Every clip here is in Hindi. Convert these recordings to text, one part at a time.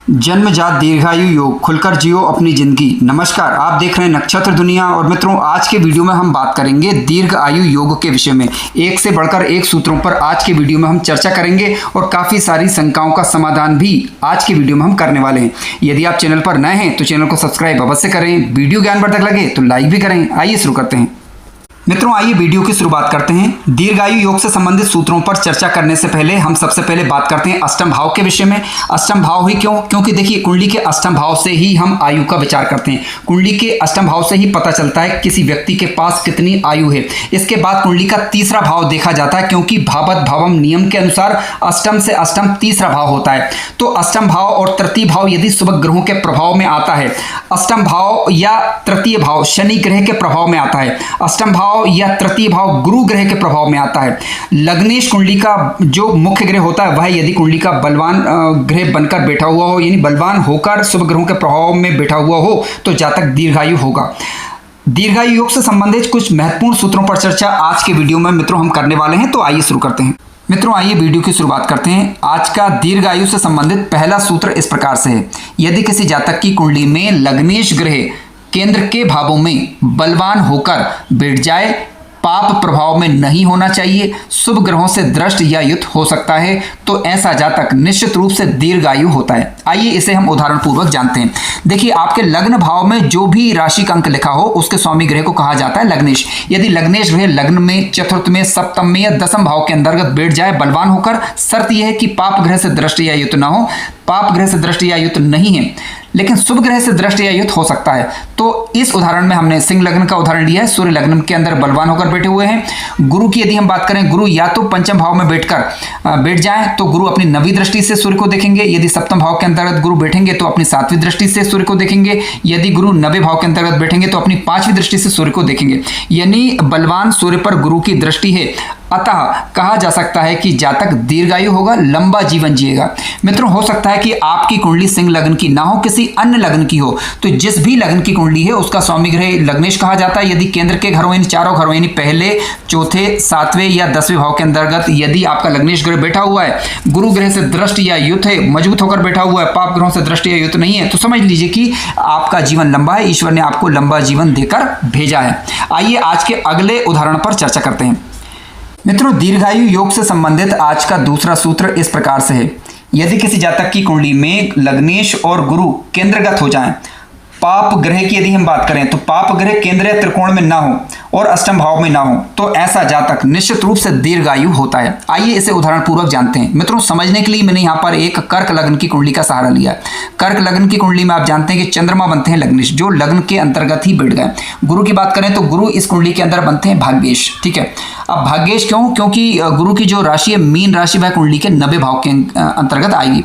जन्मजात दीर्घायु योग, खुलकर जियो अपनी जिंदगी। नमस्कार, आप देख रहे हैं नक्षत्र दुनिया। और मित्रों, आज के वीडियो में हम बात करेंगे दीर्घ आयु योग के विषय में। एक से बढ़कर एक सूत्रों पर आज के वीडियो में हम चर्चा करेंगे और काफ़ी सारी शंकाओं का समाधान भी आज के वीडियो में हम करने वाले हैं। यदि आप चैनल पर नए हैं तो चैनल को सब्सक्राइब अवश्य करें। वीडियो ज्ञानवर्धक लगे तो लाइक भी करें। आइए शुरू करते हैं। मित्रों, आइए वीडियो की शुरुआत करते हैं। दीर्घायु योग से संबंधित सूत्रों पर चर्चा करने से पहले हम सबसे पहले बात करते हैं अष्टम भाव के विषय में। अष्टम भाव ही क्यों? क्योंकि देखिए, कुंडली के अष्टम भाव से ही हम आयु का विचार करते हैं। कुंडली के अष्टम भाव से ही पता चलता है किसी व्यक्ति के पास कितनी आयु है। इसके बाद कुंडली का तीसरा भाव देखा जाता है, क्योंकि भावत भावम नियम के अनुसार अष्टम से अष्टम तीसरा भाव होता है। तो अष्टम भाव और तृतीय भाव यदि शुभ ग्रहों के प्रभाव में आता है, अष्टम भाव या तृतीय भाव शनि ग्रह के प्रभाव में आता है, अष्टम भाव या तृतीय भाव गुरु ग्रह के प्रभाव में आता है, लग्नेश कुंडली का जो मुख्य ग्रह होता है वह यदि कुंडली का बलवान ग्रह बनकर बैठा हुआ हो, यानी बलवान होकर शुभ ग्रहों के प्रभाव में बैठा हुआ हो, तो जातक दीर्घायु होगा। दीर्घायु योग से संबंधित कुछ महत्वपूर्ण सूत्रों पर चर्चा आज के वीडियो में मित्रों हम करने वाले हैं। तो आइए शुरू करते हैं। मित्रों, आइए वीडियो की शुरुआत करते हैं। आज का दीर्घायु से संबंधित पहला सूत्र इस प्रकार से है। यदि किसी जातक की कुंडली में लग्नेश ग्रह केंद्र के भावों में बलवान होकर बैठ जाए, पाप प्रभाव में नहीं होना चाहिए, शुभ ग्रहों से दृष्ट या युत हो सकता है, तो ऐसा जातक निश्चित रूप से दीर्घायु होता है। आइए इसे हम उदाहरण पूर्वक जानते हैं। देखिए, आपके लग्न भाव में जो भी राशि का अंक लिखा हो उसके स्वामी ग्रह को कहा जाता है लग्नेश। यदि लग्नेश ग्रह लग्न में, चतुर्थ में, सप्तम में या दसम भाव के अंतर्गत बैठ जाए बलवान होकर, शर्त यह है कि पाप ग्रह से दृष्ट या युत ना हो। पाप ग्रह से दृष्टि या युत नहीं है, लेकिन शुभ ग्रह से दृष्टि या युत हो सकता है। तो इस उदाहरण में हमने सिंह लग्न का उदाहरण लिया है। सूर्य लग्न के अंदर बलवान होकर बैठे हुए हैं। गुरु की यदि हम बात करें, गुरु या तो पंचम भाव में बैठ जाएं तो गुरु अपनी नवी दृष्टि से सूर्य को देखेंगे। यदि सप्तम भाव के अंतर्गत गुरु बैठेंगे तो अपनी सातवीं दृष्टि से सूर्य को देखेंगे। यदि गुरु नवे भाव के अंतर्गत बैठेंगे तो अपनी पांचवी दृष्टि से सूर्य को देखेंगे। यानी बलवान सूर्य पर गुरु की दृष्टि है, अतः कहा जा सकता है कि जातक दीर्घायु होगा, लंबा जीवन जिएगा। मित्रों, हो सकता है कि आपकी कुंडली सिंह लग्न की ना हो, किसी अन्य लग्न की हो, तो जिस भी लग्न की कुंडली है उसका स्वामी ग्रह लग्नेश कहा जाता है। यदि केंद्र के घरों यानी चारों घरों यानी पहले, चौथे, सातवें या दसवें भाव के अंतर्गत यदि आपका लग्नेश ग्रह बैठा हुआ है, गुरु ग्रह से दृष्ट या युत है, मजबूत होकर बैठा हुआ है, पाप ग्रहों से दृष्ट या युत नहीं है, तो समझ लीजिए कि आपका जीवन लंबा है, ईश्वर ने आपको लंबा जीवन देकर भेजा है। आइए आज के अगले उदाहरण पर चर्चा करते हैं। मित्रों, दीर्घायु योग से संबंधित आज का दूसरा सूत्र इस प्रकार से है। यदि किसी जातक की कुंडली में लग्नेश और गुरु केंद्रगत हो जाएं, पाप ग्रह की यदि हम बात करें तो पाप ग्रह केंद्रीय त्रिकोण में ना हो और अष्टम भाव में ना हो, तो ऐसा जातक निश्चित रूप से दीर्घायु होता है। आइए इसे उदाहरण पूर्वक जानते हैं। मित्रों, समझने के लिए मैंने यहाँ पर एक कर्क लग्न की कुंडली का सहारा लिया है। कर्क लग्न की कुंडली में आप जानते हैं कि चंद्रमा बनते हैं लग्नेश, जो लग्न के अंतर्गत ही बैठ गए। गुरु की बात करें तो गुरु इस कुंडली के अंदर बनते हैं भाग्येश। ठीक है, अब भाग्येश क्यों? क्योंकि गुरु की जो राशि है मीन राशि, वह कुंडली के नवे भाव के अंतर्गत आएगी।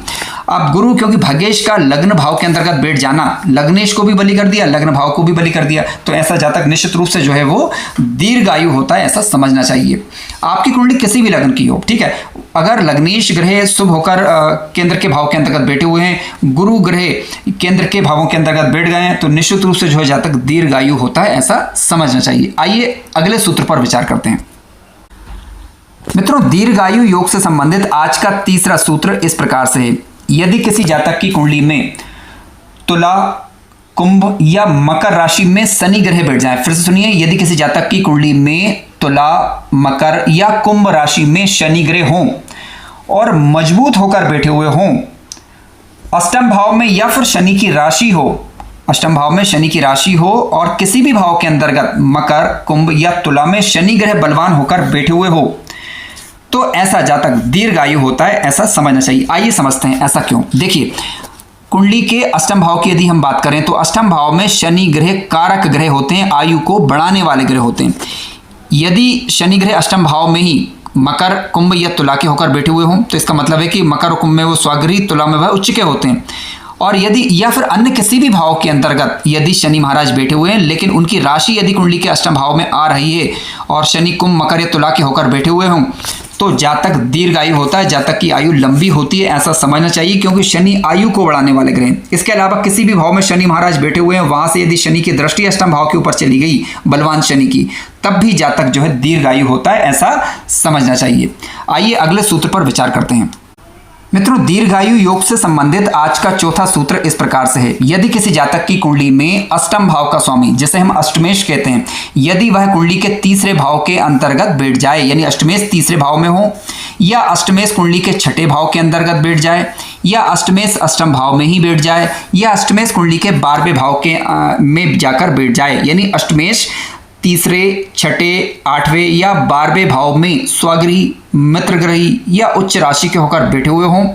अब गुरु क्योंकि भाग्येश का लग्न भाव के अंतर्गत बैठ जाना, लग्नेश को भी बलि कर दिया, लग्न भाव को भी बलि कर दिया, तो ऐसा जातक निश्चित रूप से जो है वो दीर्घायु होता है, ऐसा समझना चाहिए। आपकी कुंडली किसी भी लग्न की हो, ठीक है, अगर लग्नेश ग्रह शुभ होकर केंद्र के भाव के अंतर्गत बैठे हुए हैं, गुरु ग्रह केंद्र के भावों के अंतर्गत बैठ गए हैं, तो निश्चित रूप से जो है जातक दीर्घायु होता है, ऐसा समझना चाहिए। आइए अगले सूत्र पर विचार करते हैं। मित्रों, दीर्घायु योग से संबंधित आज का तीसरा सूत्र इस प्रकार से है। यदि किसी जातक की कुंडली में तुला, कुंभ या मकर राशि में शनि ग्रह बैठ जाए, फिर से सुनिए, यदि किसी जातक की कुंडली में तुला, मकर या कुंभ राशि में शनि ग्रह हों और मजबूत होकर बैठे हुए हों, अष्टम भाव में या फिर शनि की राशि हो, अष्टम भाव में शनि की राशि हो और किसी भी भाव के अंतर्गत मकर, कुंभ या तुला में शनि ग्रह बलवान होकर बैठे हुए हो, तो ऐसा जातक दीर्घायु होता है, ऐसा समझना चाहिए। आइए समझते हैं ऐसा क्यों। देखिए, कुंडली के अष्टम भाव की यदि हम बात करें तो अष्टम भाव में शनि ग्रह कारक ग्रह होते हैं, आयु को बढ़ाने वाले ग्रह होते हैं। यदि शनि ग्रह अष्टम भाव में ही मकर, कुंभ या तुला के होकर बैठे हुए हों, तो इसका मतलब है कि मकर और कुंभ में वो स्वगृही, तुला में वह उच्च के होते हैं। और यदि या फिर अन्य किसी भी भाव के अंतर्गत यदि शनि महाराज बैठे हुए हैं, लेकिन उनकी राशि यदि कुंडली के अष्टम भाव में आ रही है और शनि कुंभ, मकर या तुला के होकर बैठे हुए हों, तो जातक दीर्घायु होता है, जातक की आयु लंबी होती है, ऐसा समझना चाहिए, क्योंकि शनि आयु को बढ़ाने वाले ग्रह हैं। इसके अलावा किसी भी भाव में शनि महाराज बैठे हुए हैं, वहां से यदि शनि की दृष्टि अष्टम भाव के ऊपर चली गई, बलवान शनि की, तब भी जातक जो है दीर्घायु होता है, ऐसा समझना चाहिए। आइए अगले सूत्र पर विचार करते हैं। मित्रों, दीर्घायु योग से संबंधित आज का चौथा सूत्र इस प्रकार से है। यदि किसी जातक की कुंडली में अष्टम भाव का स्वामी, जिसे हम अष्टमेश कहते हैं, यदि वह कुंडली के तीसरे भाव के अंतर्गत बैठ जाए, यानी अष्टमेश तीसरे भाव में हो, या अष्टमेश कुंडली के छठे भाव के अंतर्गत बैठ जाए, या अष्टमेश अष्टम भाव में ही बैठ जाए, या अष्टमेश कुंडली के 12वें भाव के में जाकर बैठ जाए, यानी अष्टमेश तीसरे, छठे, 8वें या 12वें भाव में स्वगृही, मित्रगृही या उच्च राशि के होकर बैठे हुए हों,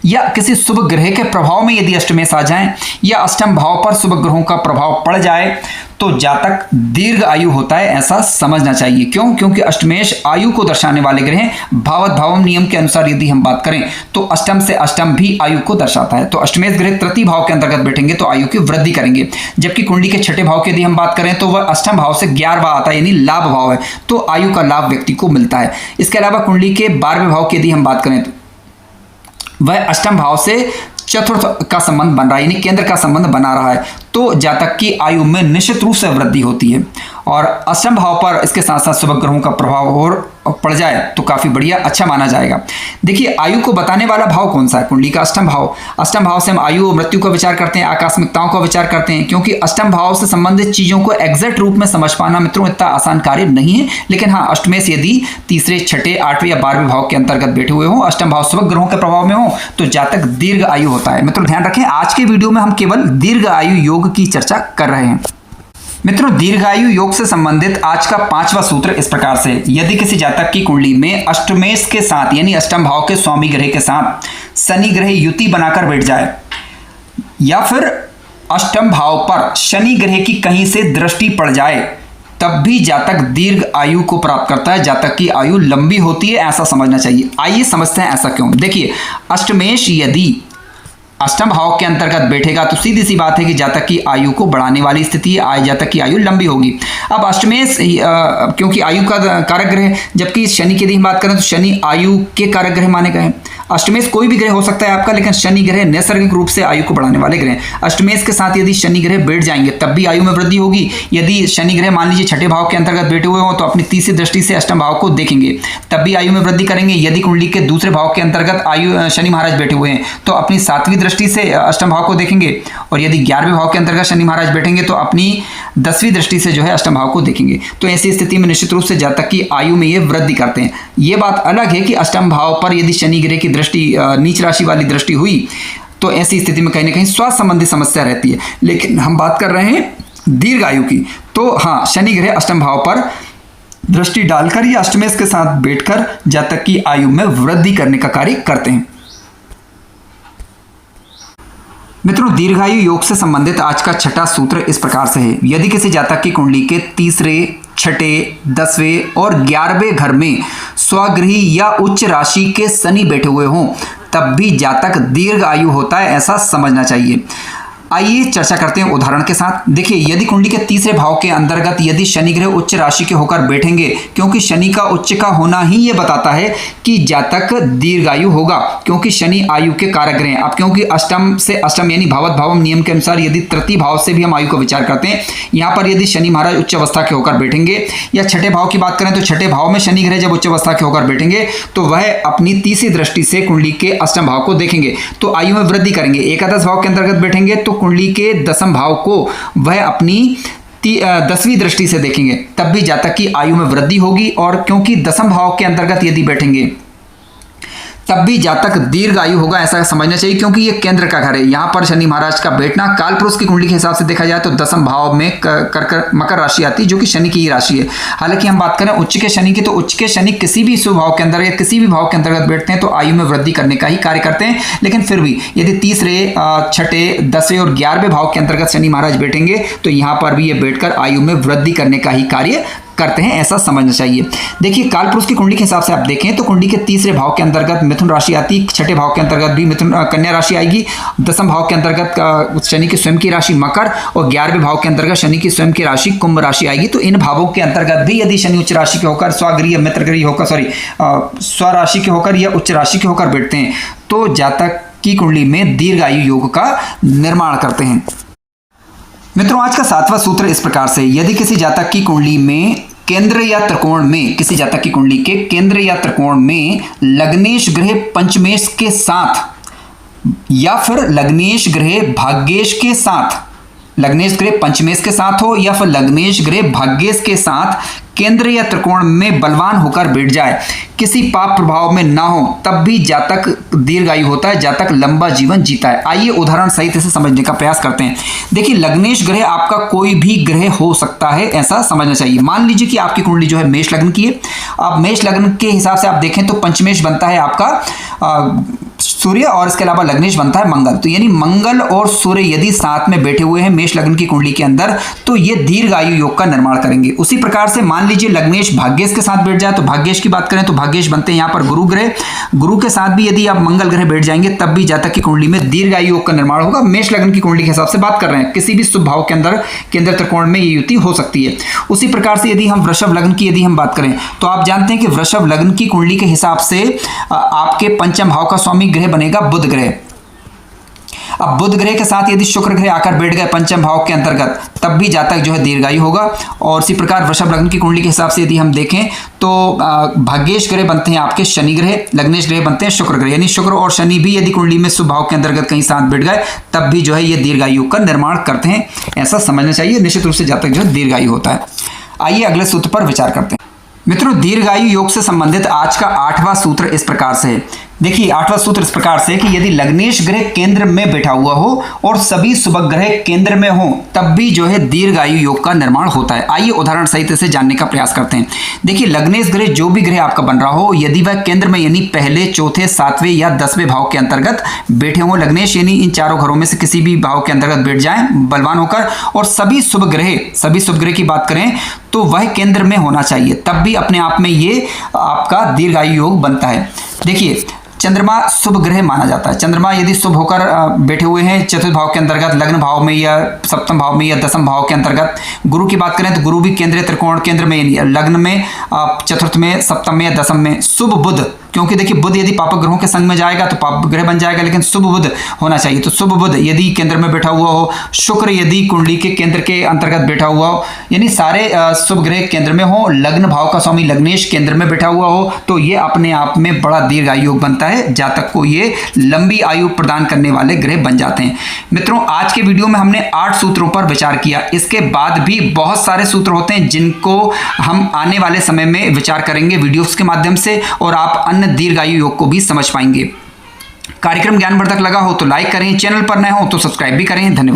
या किसी शुभ ग्रह के प्रभाव में यदि अष्टमेश आ जाएं, या अष्टम भाव पर शुभ ग्रहों का प्रभाव पड़ जाए, तो जातक दीर्घ आयु होता है, ऐसा समझना चाहिए। क्यों? क्योंकि अष्टमेश आयु को दर्शाने वाले ग्रह हैं। भावत भावम नियम के अनुसार यदि हम बात करें तो अष्टम से अष्टम भी आयु को दर्शाता है। तो अष्टमेश ग्रह तृतीय भाव के अंतर्गत बैठेंगे तो आयु की वृद्धि करेंगे, जबकि कुंडली के छठे भाव की यदि हम बात करें तो वह अष्टम भाव से 11वां आता है, यानी लाभ भाव है, तो आयु का लाभ व्यक्ति को मिलता है। इसके अलावा कुंडली के 12वें भाव की यदि हम बात करें तो वह अष्टम भाव से चतुर्थ का संबंध बन रहा है, यानी केंद्र का संबंध बना रहा है, तो जातक की आयु में निश्चित रूप से वृद्धि होती है। और अष्टम भाव पर इसके साथ साथ शुभ ग्रहों का प्रभाव और पड़ जाए तो काफी बढ़िया, अच्छा माना जाएगा। देखिए, आयु को बताने वाला भाव कौन सा है? कुंडली का अष्टम भाव। अष्टम भाव से हम आयु और मृत्यु का विचार करते हैं, आकस्मिकताओं का विचार करते हैं, क्योंकि अष्टम भाव से संबंधित चीजों को एग्जैक्ट रूप में समझ पाना मित्रों इतना आसान कार्य नहीं है। लेकिन हाँ, अष्टमेश यदि तीसरे, छठे, 8वें या 12वें भाव के अंतर्गत बैठे हुए हो, अष्टम भाव शुभ ग्रहों के प्रभाव में हो, तो जातक दीर्घ आयु होता है। मित्रों ध्यान रखें, आज के वीडियो में हम केवल दीर्घ आयु योग की चर्चा कर रहे हैं। मित्रों, दीर्घायु योग से संबंधित आज का 5वां सूत्र इस प्रकार से, यदि किसी जातक की कुंडली में अष्टमेश के साथ, यानी अष्टम भाव के स्वामी ग्रह के साथ शनि ग्रह युति बनाकर बैठ जाए, या फिर अष्टम भाव पर शनि ग्रह की कहीं से दृष्टि पड़ जाए, तब भी जातक दीर्घ आयु को प्राप्त करता है, जातक की आयु लंबी होती है, ऐसा समझना चाहिए। आइए समझते हैं ऐसा क्यों। देखिए, अष्टमेश यदि अष्टम भाव के अंतर्गत बैठेगा तो सीधी सी बात है कि जातक की आयु को बढ़ाने वाली स्थिति है, जातक की आयु लंबी होगी। अब अष्टमेश क्योंकि आयु का कारक ग्रह, जबकि शनि की यदि हम बात करें तो शनि आयु के कारक ग्रह माने गए हैं। अष्टमेश कोई भी ग्रह हो सकता है आपका, लेकिन शनि ग्रह नैसर्गिक रूप से आयु को बढ़ाने वाले ग्रह। अष्टमेश के साथ यदि शनि ग्रह बैठ जाएंगे तब भी आयु में वृद्धि होगी। यदि शनि ग्रह मान लीजिए छठे भाव के अंतर्गत बैठे हुए हो तो अपनी तीसरी दृष्टि से अष्टम भाव को देखेंगे, तब भी आयु में वृद्धि करेंगे। यदि कुंडली के दूसरे भाव के अंतर्गत आयु शनि महाराज बैठे हुए हैं तो अपनी 7वीं दृष्टि से अष्टम भाव को देखेंगे, और यदि 11वें भाव के अंतर्गत शनि महाराज बैठेंगे तो अपनी 10वीं दृष्टि से जो है अष्टम भाव को देखेंगे। तो ऐसी स्थिति में निश्चित रूप से जातक की आयु में ये वृद्धि करते हैं। ये बात अलग है कि अष्टम भाव पर यदि शनि ग्रह की दृष्टि नीच राशि वाली दृष्टि हुई तो ऐसी स्थिति में कहीं ना कहीं स्वास्थ्य संबंधी समस्या रहती है। लेकिन हम बात कर रहे हैं दीर्घ आयु की, तो हाँ, शनि ग्रह अष्टम भाव पर दृष्टि डालकर या अष्टमेश के साथ बैठकर जातक की आयु में वृद्धि करने का कार्य करते हैं। मित्रों, दीर्घायु योग से संबंधित आज का छठा सूत्र इस प्रकार से है, यदि किसी जातक की कुंडली के तीसरे, छठे, 10वें और 11वें घर में स्वगृही या उच्च राशि के शनि बैठे हुए हों, तब भी जातक दीर्घ आयु होता है, ऐसा समझना चाहिए। आइए चर्चा करते हैं उदाहरण के साथ। देखिए, यदि कुंडली के तीसरे भाव के अंतर्गत यदि शनि ग्रह उच्च राशि के होकर बैठेंगे, क्योंकि शनि का उच्च का होना ही ये बताता है कि जातक दीर्घायु होगा, क्योंकि शनि आयु के कारक ग्रह हैं। अब क्योंकि अष्टम से अष्टम यानी भावत भावम नियम के अनुसार यदि तृतीय भाव से भी हम आयु का विचार करते हैं, यहाँ पर यदि शनि महाराज उच्च अवस्था के होकर बैठेंगे, या छठे भाव की बात करें तो छठे भाव में शनि ग्रह जब उच्च अवस्था के होकर बैठेंगे तो वह अपनी तीसरी दृष्टि से कुंडली के अष्टम भाव को देखेंगे तो आयु में वृद्धि करेंगे। एकादश भाव के अंतर्गत बैठेंगे तो कुंडली के दसम भाव को वह अपनी 10वीं दृष्टि से देखेंगे, तब भी जातक की आयु में वृद्धि होगी। और क्योंकि दसम भाव के अंतर्गत यदि बैठेंगे तब भी जातक दीर्घ आयु होगा, ऐसा समझना चाहिए, क्योंकि ये केंद्र का घर है। यहाँ पर शनि महाराज का बैठना काल पुरुष की कुंडली के हिसाब से देखा जाए तो दसम भाव में मकर राशि आती है, जो कि शनि की ही राशि है। हालांकि हम बात करें उच्च के शनि की, तो उच्च के शनि किसी भी शुभ भाव के अंदर या किसी भी भाव के अंतर्गत बैठते हैं तो आयु में वृद्धि करने का ही कार्य करते हैं। लेकिन फिर भी यदि तीसरे, छठे, 10वें और 11वें भाव के अंतर्गत शनि महाराज बैठेंगे तो यहाँ पर भी ये बैठकर आयु में वृद्धि करने का ही कार्य करते हैं, ऐसा समझना चाहिए। देखिए, कालपुरुष की कुंडली के हिसाब से आप देखें तो कुंडली के तीसरे भाव के अंतर्गत मिथुन राशि आती, छठे भाव के अंतर्गत भी मिथुन कन्या राशि आएगी, दसम भाव के अंतर्गत शनि की स्वयं की राशि मकर, और 11वें भाव के अंतर्गत शनि की स्वयं की राशि कुंभ राशि आएगी। तो इन भावों के अंतर्गत भी यदि शनि उच्च राशि के होकर स्वगृह मित्रगृह होकर स्वराशि के होकर या उच्च राशि के होकर बैठते हैं तो जातक की कुंडली में दीर्घ आयु योग का निर्माण करते हैं। मित्रों, आज का 7वां सूत्र इस प्रकार से, यदि किसी जातक की कुंडली में केंद्र या त्रिकोण में, किसी जातक की कुंडली के केंद्र या त्रिकोण में लग्नेश ग्रह पंचमेश के साथ या फिर लग्नेश ग्रह भाग्येश के साथ, लग्नेश ग्रह पंचमेश के साथ हो या फिर लग्नेश ग्रह भाग्येश के साथ केंद्र या त्रिकोण में बलवान होकर बैठ जाए, किसी पाप प्रभाव में ना हो, तब भी जातक दीर्घायु होता है, जातक लंबा जीवन जीता है। आइए उदाहरण सहित इसे समझने का प्रयास करते हैं। देखिए, लग्नेश ग्रह आपका कोई भी ग्रह हो सकता है, ऐसा समझना चाहिए। मान लीजिए कि आपकी कुंडली जो है मेष लग्न की है। अब मेष लग्न के हिसाब से आप देखें तो पंचमेश बनता है आपका सूर्य और इसके अलावा लग्नेश बनता है मंगल। तो यानी मंगल और सूर्य यदि साथ में बैठे हुए हैं मेष लग्न की कुंडली के अंदर, तो ये दीर्घायु योग का निर्माण करेंगे। उसी प्रकार से मान लीजिए लग्नेश भाग्येश के साथ बैठ जाए, तो भाग्येश की बात करें तो भाग्येश बनते हैं यहाँ पर गुरु ग्रह। गुरु के साथ भी यदि आप मंगल ग्रह बैठ जाएंगे, तब भी जातक की कुंडली में दीर्घायु योग का निर्माण होगा। मेष लग्न की कुंडली के हिसाब से बात कर रहे हैं, किसी भी शुभ भाव के अंदर केंद्र त्रिकोण में ये युति हो सकती है। उसी प्रकार से यदि हम वृषभ लग्न की यदि हम बात करें, तो आप जानते हैं कि वृषभ लग्न की कुंडली के हिसाब से आपके पंचम भाव का स्वामी ग्रह बनेगा बुध ग्रह। अब बुध ग्रह के साथ यदि शुक्र ग्रह आकर बैठ गए पंचम भाव के अंतर्गत, तब भी जातक जो है दीर्घायु होगा। और इसी प्रकार वृषभ लग्न की कुंडली के हिसाब से यदि हम देखें तो भाग्येश ग्रह बनते हैं आपके शनि ग्रह, लग्नेश ग्रह बनते हैं शुक्र ग्रह। यानी शुक्र और शनि भी यदि कुंडली में शुभ भाव के अंतर्गत कहीं साथ बैठ गए, तब भी जो है ये दीर्घायु का निर्माण करते हैं, ऐसा समझना चाहिए। निश्चित रूप से जातक जो है दीर्घायु होता है। आइए अगले सूत्र पर विचार करते हैं। मित्रों, दीर्घायु योग से संबंधित आज का 8वां सूत्र इस प्रकार से है। देखिए, 8वां सूत्र इस प्रकार से कि यदि लग्नेश ग्रह केंद्र में बैठा हुआ हो और सभी शुभ ग्रह केंद्र में हो, तब भी जो है दीर्घायु योग का निर्माण होता है। आइए उदाहरण सहित इसे जानने का प्रयास करते हैं। देखिए, लग्नेश ग्रह जो भी ग्रह आपका बन रहा हो, यदि वह केंद्र में यानी पहले, चौथे, 7वें या 10वें भाव के अंतर्गत बैठे हों, लग्नेश यानी इन चारों घरों में से किसी भी भाव के अंतर्गत बैठ जाएं बलवान होकर, और सभी शुभ ग्रह की बात करें तो वह केंद्र में होना चाहिए, तब भी अपने आप में ये आपका दीर्घायु योग बनता है। देखिए, चंद्रमा शुभ ग्रह माना जाता है। चंद्रमा यदि शुभ होकर बैठे हुए हैं चतुर्थ भाव के अंतर्गत, लग्न भाव में या सप्तम भाव में या दसम भाव के अंतर्गत। गुरु की बात करें तो गुरु भी केंद्रीय त्रिकोण केंद्र में, लग्न में, चतुर्थ में, सप्तम में या दसम में। शुभ बुध, क्योंकि देखिए बुध यदि पापक ग्रहों के संग में जाएगा तो पाप ग्रह बन जाएगा, लेकिन शुभ बुध होना चाहिए। तो शुभ बुध यदि केंद्र में बैठा हुआ हो, शुक्र यदि कुंडली के केंद्र के अंतर्गत बैठा हुआ हो, यानी सारे शुभ ग्रह केंद्र में हो, लग्न भाव का स्वामी लग्नेश केंद्र में बैठा हुआ हो, तो ये अपने आप में बड़ा दीर्घायु योग बनता है। जातक को ये लंबी आयु प्रदान करने वाले ग्रह बन जाते हैं। मित्रों, आज के वीडियो में हमने 8 सूत्रों पर विचार किया। इसके बाद भी बहुत सारे सूत्र होते हैं जिनको हम आने वाले समय में विचार करेंगे वीडियोस के माध्यम से, और आप अन्य दीर्घायु योग को भी समझ पाएंगे। कार्यक्रम ज्ञानवर्धक लगा हो तो लाइक करें, चैनल पर नए हो तो सब्सक्राइब भी करें। धन्यवाद।